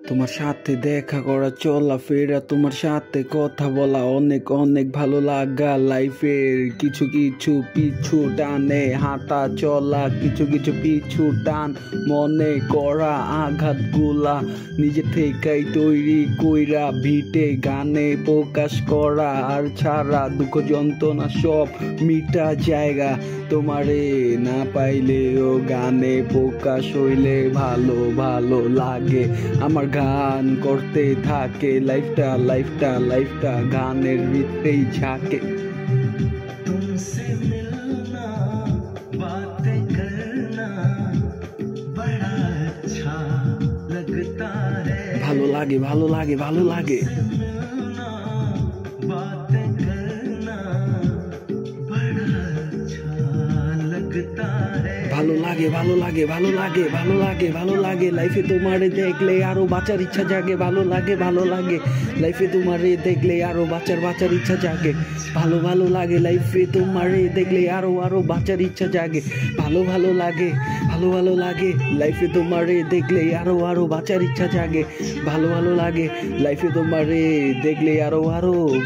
তোমার সাথে দেখা করা, চলাফেরা, তোমার সাথে কথা বলা অনেক অনেক ভালো লাগা। লাইফের কিছু কিছু পিছু টানে, হাঁটা চলা কিছু কিছু পিছু টান, মনে করা আঘাতগুলা নিজে থেকেই তৈরি কইরা ভিটে গানে প্রকাশ করা। আর ছাড়া দুঃখ যন্ত্রণা সব মিটা জায়গা, তোমারে না পাইলেও গানে প্রকাশ হইলে ভালো ভালো লাগে। আমার গান করতে থাকে, লাইফটা লাইফটা লাইফটা গানের ভিতরেই ঝাঁকে। तुमसे मिलना बातें करना बड़ा अच्छा लगता है, ভালো লাগে ভালো লাগে ভালো লাগে। मिलना बातें करना बड़ा अच्छा लगता है, ভালো লাগে ভালো লাগে ভালো লাগে ভালো লাগে ভালো লাগে। লাইফে তোমারে দেখলে আরো বাঁচার ইচ্ছা জাগে, ভালো লাগে ভালো লাগে। লাইফে তোমারে দেখলে আরো বাঁচার ইচ্ছা জাগে, ভালো ভালো লাগে। লাইফে তোমারে দেখলে আরো বাঁচার ইচ্ছা জাগে, ভালো ভালো লাগে ভালো ভালো লাগে। লাইফে তোমারে দেখলে আরো বাঁচার ইচ্ছা জাগে, ভালো ভালো লাগে। লাইফে তোমারে দেখলে আরো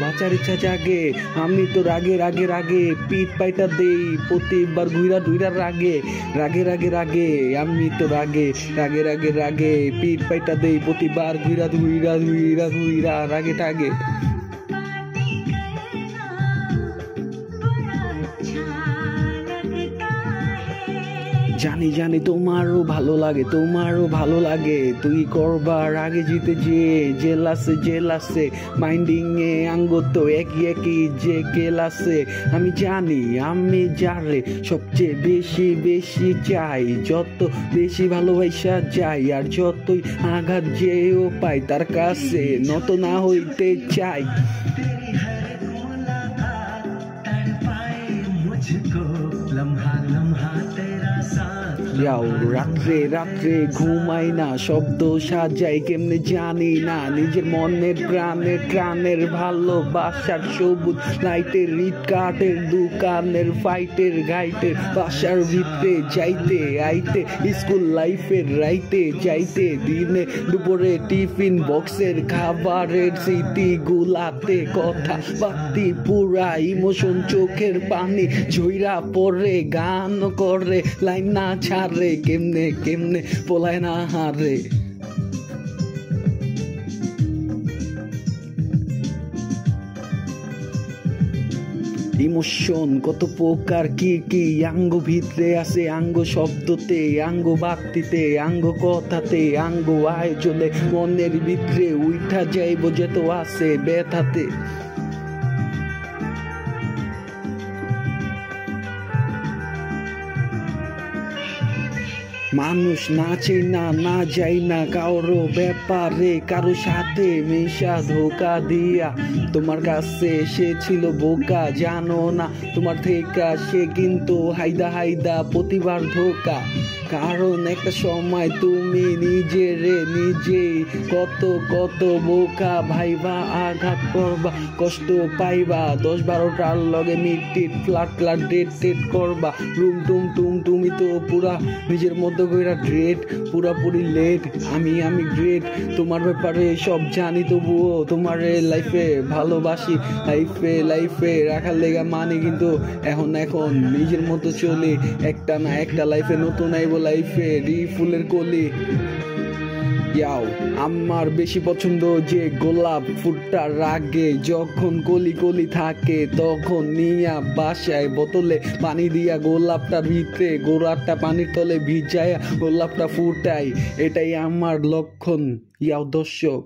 বাঁচার ইচ্ছা জাগে। আমি তো রাগে রাগে রাগে পিঠ পাইটা দেই প্রতিবার ঘুরা ধুইরা রাগে রাগে রাগে রাগে। আমি তো রাগে রাগে রাগে রাগে পিঠ পাইটা দেই প্রতিবার ঘুরা ধুইরা ধুইরা ধুইরা রাগে টাগে। জানি জানি তোমারও ভালো লাগে, তোমারও ভালো লাগে। তুই করবার আগে জিতে যে জেল আছে মাইন্ডিং এ আঙ্গ তো একই যে কেল আছে। আমি জানি আমি যারে সবচেয়ে বেশি বেশি চাই, যত বেশি ভালোবাসা যাই আর যতই আঘাত যেও পাই তার কাছে নত না হইতে চাই। तेरी हर मुलाकात तड़पाए मुझको, लम्हा लम्हा तेरा साथ যাও রাত্রে রাত্রে ঘুমাই না, শব্দ সাজাই কেমনে জানি না। নিজের মনের প্রাণের প্রাণের ভালোবাসার সবুজ লাইটের রিট কাঠের দোকানের ফাইটের গাইটের বাসার ভিতরে যাইতে আইতে, স্কুল লাইফের রাইতে যাইতে, দিনে দুপুরে টিফিন বক্সের খাবারের স্মৃতি গুলাতে কথা বাতি পুরা ইমোশন চোখের পানি ঝইরা পরে গান করে লাইন না ছাড়ে, কেমনে কেমনে পোলায় না হারে। ইমোশন কত প্রকার কি কি আঙ্গ ভিতরে আছে, আঙ্গ শব্দতে, আঙ্গ বাক্তিতে, আঙ্গ কথাতে, আঙ্গ আয়োজনে, মনের ভিতরে উঠা যাইব যেত আছে ব্যথাতে। মানুষ নাচে না না যাই না কারো ব্যাপারে, কারো সাথে মেশা ধোকা দিয়া তোমার কাছে সে ছিল বোকা। জানো না তোমার থেকে সে কিন্তু হাইদা হাইদা প্রতিবার ধোকা, কারণ একটা সময় তুমি নিজেরে নিজেই কত কত বোকা ভাইবা, আঘাত করবা কষ্ট পাইবা, 10-12টার লগে মিটিট ফ্লাট ফ্লাট ডেট টেট করবা, রুম টুম টুম। তুমি তো পুরা নিজের মতো কইরা গ্রেট, পুরাপুরি লেট। আমি গ্রেট, তোমার ব্যাপারে সব জানি, তবুও তোমার লাইফে ভালোবাসি। লাইফে রাখার লেগা মানে কিন্তু এখন নিজের মতো চলি, একটা না একটা লাইফে নতুন আইব, লাইফে ফুলের কলি। ইয়াও আমার বেশি পছন্দ যে গোলাপ ফুটটার আগে যখন কলি কলি থাকে, তখন নিয়া বাসায় বোতলে পানি দিয়া গোলাপটার ভিতরে গোড়াটা পানির তলে ভিজায় গোলাপটা ফুটাই, এটাই আমার লক্ষণ। ইয়াও দর্শক।